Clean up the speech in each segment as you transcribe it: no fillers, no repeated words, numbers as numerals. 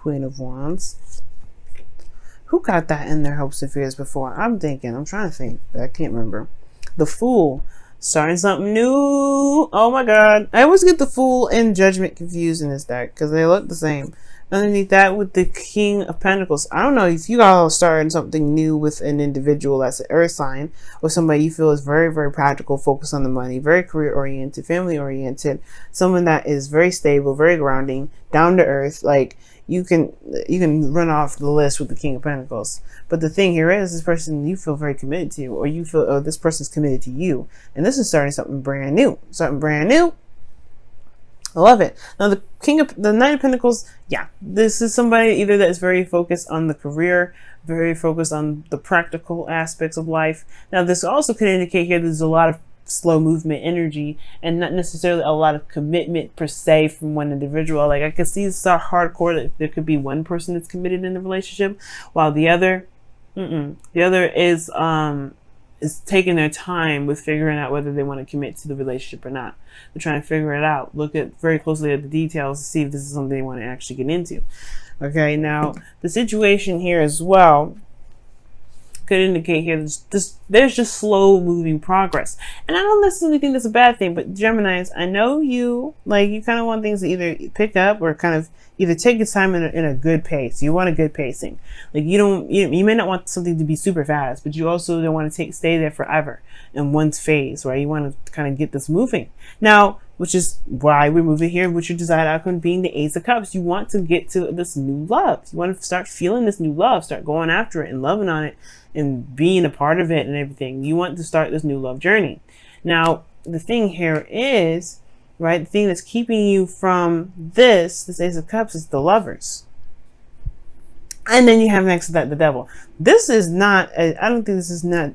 Queen of Wands. Who got that in their hopes and fears before? I'm trying to think. I can't remember. The Fool. Starting something new. Oh my god. I always get the Fool and Judgment confused in this deck because they look the same. Underneath that with the King of Pentacles. I don't know if you all starting something new with an individual that's an earth sign or somebody you feel is very, very practical, focused on the money, very career oriented, family oriented, someone that is very stable, very grounding, down to earth. Like you can run off the list with the King of Pentacles. But the thing here is this person you feel very committed to, or you feel, oh, this person's committed to you. And this is starting something brand new. Something brand new. I love it. Now the Knight of Pentacles, yeah, this is somebody either that is very focused on the career, very focused on the practical aspects of life. Now this also could indicate here there's a lot of slow movement energy and not necessarily a lot of commitment per se from one individual. Like I could see it's so hardcore that there could be one person that's committed in the relationship while the other is taking their time with figuring out whether they want to commit to the relationship or not. They're trying to figure it out, look at very closely at the details to see if this is something they want to actually get into. Okay, now the situation here as well could indicate here there's just slow moving progress. And I don't necessarily think that's a bad thing, but Geminis, I know you kind of want things to either pick up or kind of either take your time in a good pace. You want a good pacing. Like you may not want something to be super fast, but you also don't want to stay there forever in one phase, right? You want to kind of get this moving. Now, which is why we're moving here, which your desired outcome being the Ace of Cups. You want to get to this new love. You want to start feeling this new love, start going after it and loving on it and being a part of it and everything. You want to start this new love journey. Now, the thing here is, right, the thing that's keeping you from this Ace of Cups is the Lovers. And then you have next to that the Devil. This is not, I don't think this is not,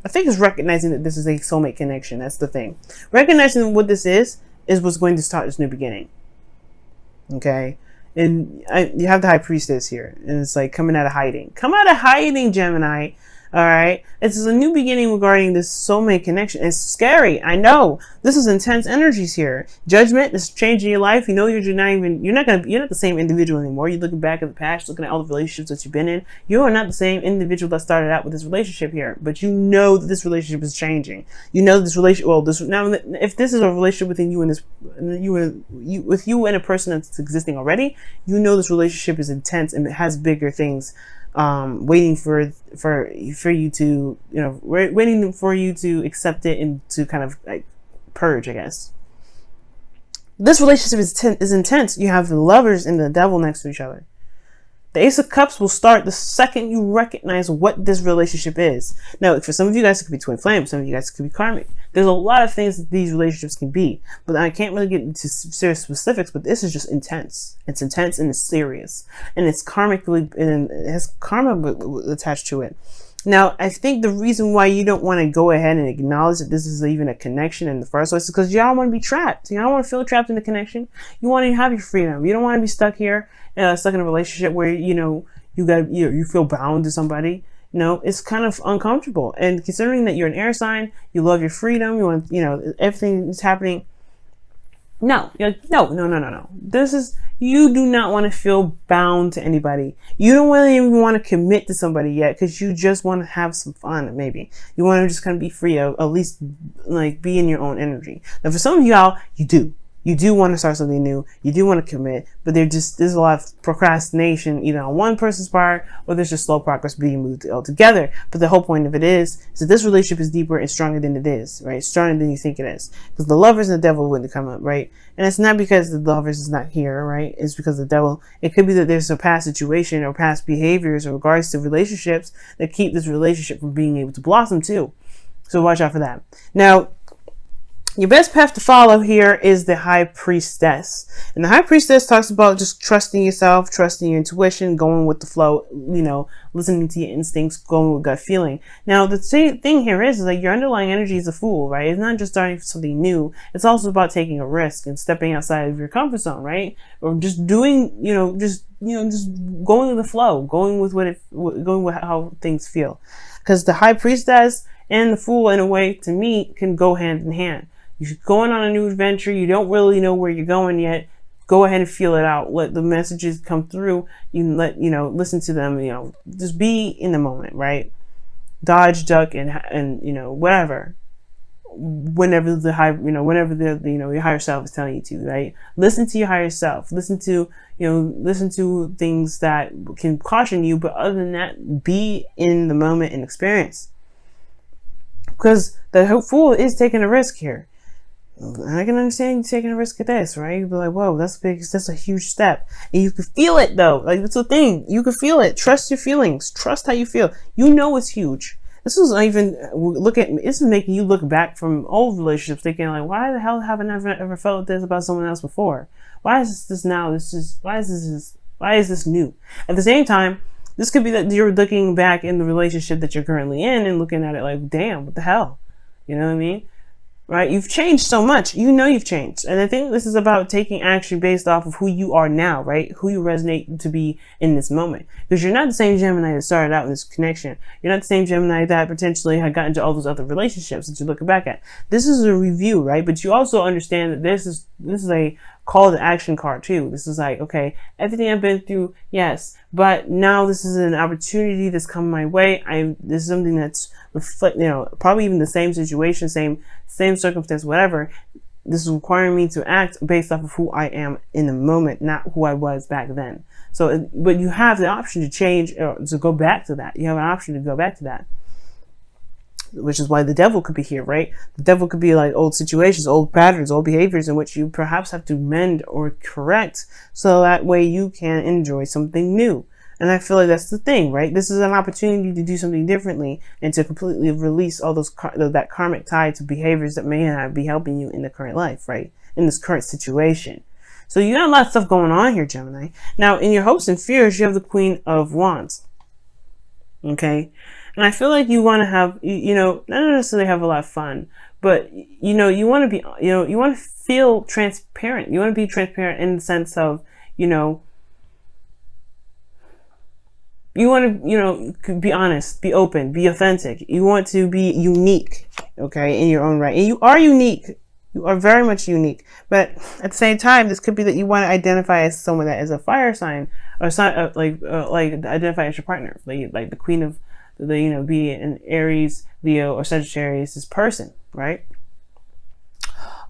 I think it's recognizing that this is a soulmate connection. That's the thing. Recognizing what this is what's going to start this new beginning. Okay? And you have the High Priestess here. And it's like coming out of hiding. Come out of hiding, Gemini. All right. This is a new beginning regarding this soulmate connection. It's scary. I know this is intense energies here. Judgment is changing your life. You know, you're not the same individual anymore. You're looking back at the past, looking at all the relationships that you've been in. You are not the same individual that started out with this relationship here, but you know that this relationship is changing. You know this relationship. Well, now if this is a relationship within you and with you and a person that's existing already, you know this relationship is intense and it has bigger things waiting for you to, waiting for you to accept it and to kind of like purge, I guess. This relationship is intense. You have the Lovers and the Devil next to each other. The Ace of Cups will start the second you recognize what this relationship is. Now, for some of you guys, it could be twin flame. Some of you guys, it could be karmic. There's a lot of things that these relationships can be, but I can't really get into serious specifics, but this is just intense. It's intense and it's serious. And it's karmically, and it has karma attached to it. Now, I think the reason why you don't want to go ahead and acknowledge that this is even a connection in the first place is because y'all want to be trapped. You don't want to feel trapped in the connection. You want to have your freedom. You don't want to be stuck here, stuck in a relationship where, you feel bound to somebody. It's kind of uncomfortable. And considering that you're an air sign, you love your freedom, you want, everything that's happening. No. This is, you do not want to feel bound to anybody. You don't really even want to commit to somebody yet because you just want to have some fun, maybe. You want to just kind of be free, at least like be in your own energy. Now for some of y'all, you do. You do want to start something new. You do want to commit, but there's a lot of procrastination either on one person's part or there's just slow progress being moved altogether. But the whole point of it is that this relationship is deeper and stronger than it is, right? Stronger than you think it is. Because the Lovers and the Devil wouldn't come up, right? And it's not because the Lovers is not here, right? It's because the Devil, it could be that there's a past situation or past behaviors in regards to relationships that keep this relationship from being able to blossom too. So watch out for that. Now, your best path to follow here is the High Priestess. And the High Priestess talks about just trusting yourself, trusting your intuition, going with the flow, listening to your instincts, going with gut feeling. Now, the same thing here is like your underlying energy is a Fool, right? It's not just starting something new. It's also about taking a risk and stepping outside of your comfort zone, right? Or just doing, just going with the flow, going with how things feel. Because the High Priestess and the Fool, in a way, to me, can go hand in hand. You're going on a new adventure. You don't really know where you're going yet. go ahead and feel it out. Let the messages come through. Listen to them, just be in the moment, right? Dodge, duck, and whatever. Whenever your higher self is telling you to, right? Listen to your higher self. Listen to things that can caution you, but other than that, be in the moment and experience. Because the fool is taking a risk here. I can understand you taking a risk at this, right? You'd be like, whoa, that's big. That's a huge step. And you can feel it, though. Like, that's the thing. You can feel it. Trust your feelings. Trust how you feel. You know it's huge. This is making you look back from old relationships thinking, like, why the hell haven't I ever felt this about someone else before? Why is this now? Why is this new? At the same time, this could be that you're looking back in the relationship that you're currently in and looking at it like, damn, what the hell? You know what I mean? Right? You've changed so much. You've changed. And I think this is about taking action based off of who you are now, right? Who you resonate to be in this moment. Because you're not the same Gemini that started out in this connection. You're not the same Gemini that potentially had gotten into all those other relationships that you're looking back at. This is a review, right? But you also understand that this is a call to action card too. This is like, okay, everything I've been through, yes, but now this is an opportunity that's come my way. This is something that's probably even the same situation, same circumstance, whatever. This is requiring me to act based off of who I am in the moment, not who I was back then. So, but you have the option to change or to go back to that. You have an option to go back to that. Which is why the devil could be here, right? The devil could be like old situations, old patterns, old behaviors in which you perhaps have to mend or correct so that way you can enjoy something new. And I feel like that's the thing, right? This is an opportunity to do something differently and to completely release all that karmic tie to behaviors that may not be helping you in the current life, right? In this current situation. So you got a lot of stuff going on here, Gemini. Now, in your hopes and fears, you have the Queen of Wands. Okay? And I feel like you want to have, not necessarily have a lot of fun, but, you want to be, you want to feel transparent. You want to be transparent in the sense of, you want to, be honest, be open, be authentic. You want to be unique, okay, in your own right. And you are unique. You are very much unique. But at the same time, this could be that you want to identify as someone that is a fire sign or like identify as your partner, like the Queen of be an Aries, Leo, or Sagittarius, this person, right?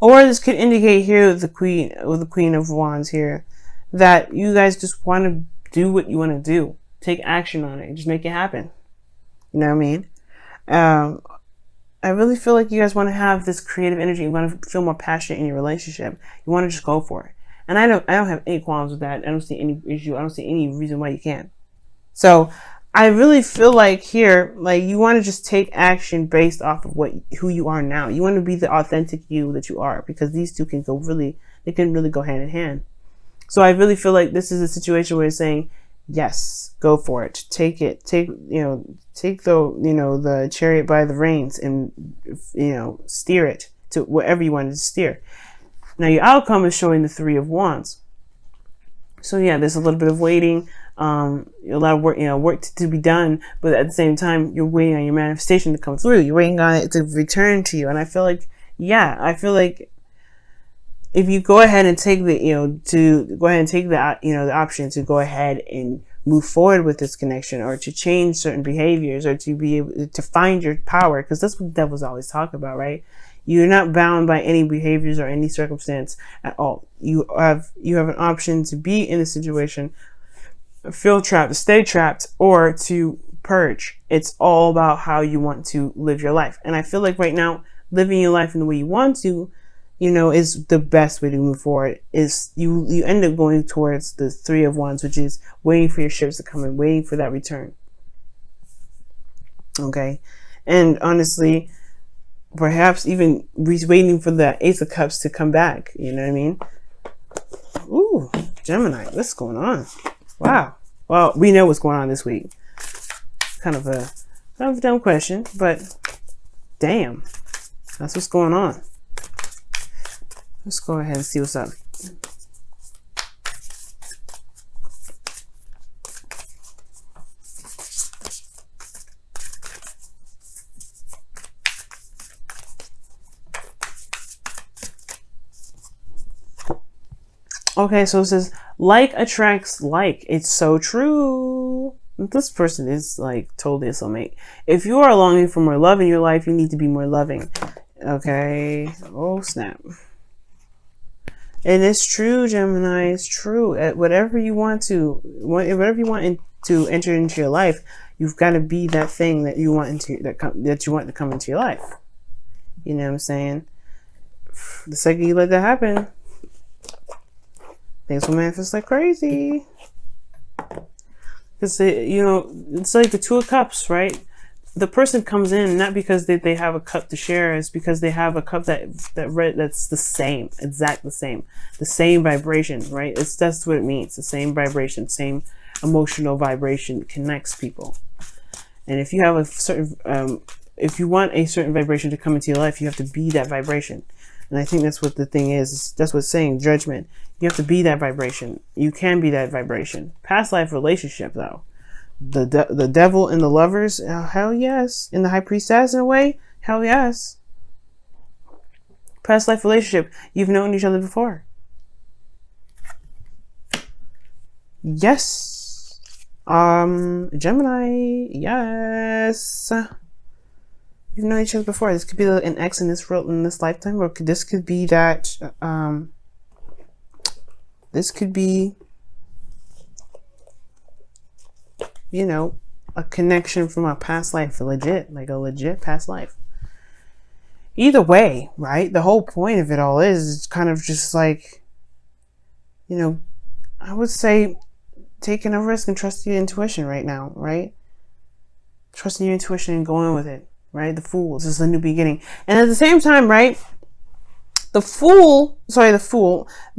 Or this could indicate here with the Queen of Wands here that you guys just want to do what you want to do. Take action on it. Just make it happen. You know what I mean? I really feel like you guys want to have this creative energy. You want to feel more passionate in your relationship. You want to just go for it. And I don't have any qualms with that. I don't see any issue. I don't see any reason why you can't. So I really feel like here, like you want to just take action based off of who you are now. You want to be the authentic you that you are, because these two can really go hand in hand. So I really feel like this is a situation where you're saying, yes, go for it. Take the chariot by the reins and, steer it to wherever you want it to steer. Now your outcome is showing the Three of Wands. So yeah, there's a little bit of waiting, a lot of work to be done, but at the same time, you're waiting on your manifestation to come through. You're waiting on it to return to you. And I feel like, if you go ahead and take the option to go ahead and move forward with this connection, or to change certain behaviors, or to be able to find your power, because that's what the devil's always talking about, right? You're not bound by any behaviors or any circumstance at all. You have an option to be in a situation, feel trapped, stay trapped, or to purge. It's all about how you want to live your life. And I feel like right now, living your life in the way you want to, is the best way to move forward. Is you end up going towards the Three of Wands, which is waiting for your ships to come in, waiting for that return. Okay. And honestly, perhaps even waiting for the Ace of Cups to come back. You know what I mean? Ooh, Gemini, what's going on? Wow. Well, we know what's going on this week. Kind of a dumb question, but damn, that's what's going on. Let's go ahead and see what's up. Okay, so it says, like attracts like. It's so true. This person is like totally a soulmate. If you are longing for more love in your life, you need to be more loving. Okay. Oh, snap. And it's true, Gemini. It's true. Whatever you want to enter into your life, you've got to be that thing that you want that you want to come into your life. You know what I'm saying? The second you let that happen, things will manifest like crazy. Because it's like the Two of Cups, right? The person comes in not because they have a cup to share, it's because they have a cup that's the same, exact the same vibration, right? That's what it means. The same vibration, same emotional vibration connects people. And if you have a certain, if you want a certain vibration to come into your life, you have to be that vibration. And I think that's what the thing is. That's what's saying, judgment. You have to be that vibration. You can be that vibration. Past life relationship, though. The devil and the lovers, hell yes. And the high priestess, in a way, hell yes. Past life relationship, you've known each other before. Yes. Gemini, yes. You've known each other before. This could be an ex in this world, in this lifetime, or this could be that, this could be, you know, a connection from a past life, like a legit past life. Either way, right? The whole point of it all is kind of just like, you know, I would say taking a risk and trusting your intuition right now, right? Trusting your intuition and going with it, right? The Fool. This is a new beginning. And at the same time, right? The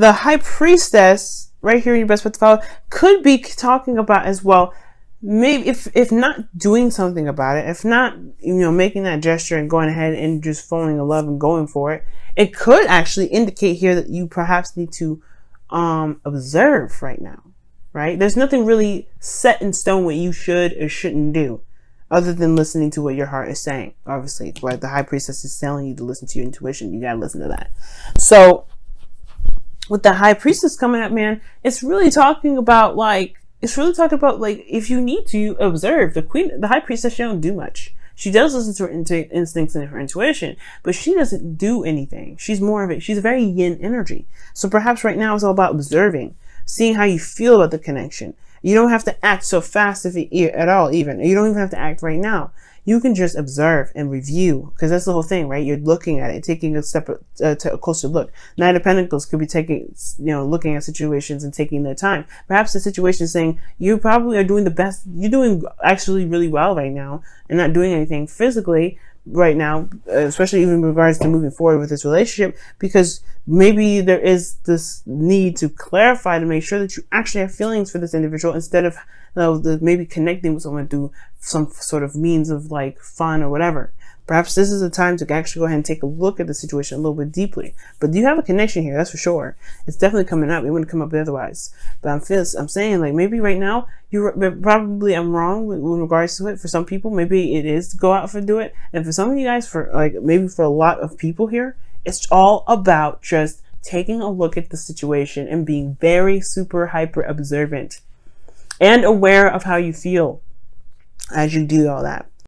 High Priestess, right here in your best bet to follow, could be talking about as well, maybe if not doing something about it, if not, you know, making that gesture and going ahead and just falling in love and going for it, it could actually indicate here that you perhaps need to observe right now, right? There's nothing really set in stone what you should or shouldn't do, other than listening to what your heart is saying. Obviously, what the High Priestess is telling you to listen to your intuition, you gotta listen to that. So with the High Priestess coming up, man, it's really talking about like, if you need to observe the High Priestess, she don't do much. She does listen to her instincts and her intuition, but she doesn't do anything. She's more of it. She's a very yin energy. So perhaps right now it's all about observing, seeing how you feel about the connection. You don't have to act so fast at all, even. You don't even have to act right now. You can just observe and review, because that's the whole thing, right? You're looking at it, taking a a closer look. Knight of Pentacles could be taking, looking at situations and taking their time. Perhaps the situation is saying you probably are doing the best. You're doing actually really well right now and not doing anything physically right now, especially even in regards to moving forward with this relationship, because maybe there is this need to clarify to make sure that you actually have feelings for this individual instead of maybe connecting with someone through some sort of means of like fun or whatever. Perhaps this is a time to actually go ahead and take a look at the situation a little bit deeply. But you have a connection here, that's for sure. It's definitely coming up. It wouldn't come up otherwise. But I'm saying, like, maybe right now, I'm wrong with regards to it. For some people, maybe it is to go out and do it. And for some of you guys, maybe for a lot of people here, it's all about just taking a look at the situation and being very super hyper observant and aware of how you feel as you do all that.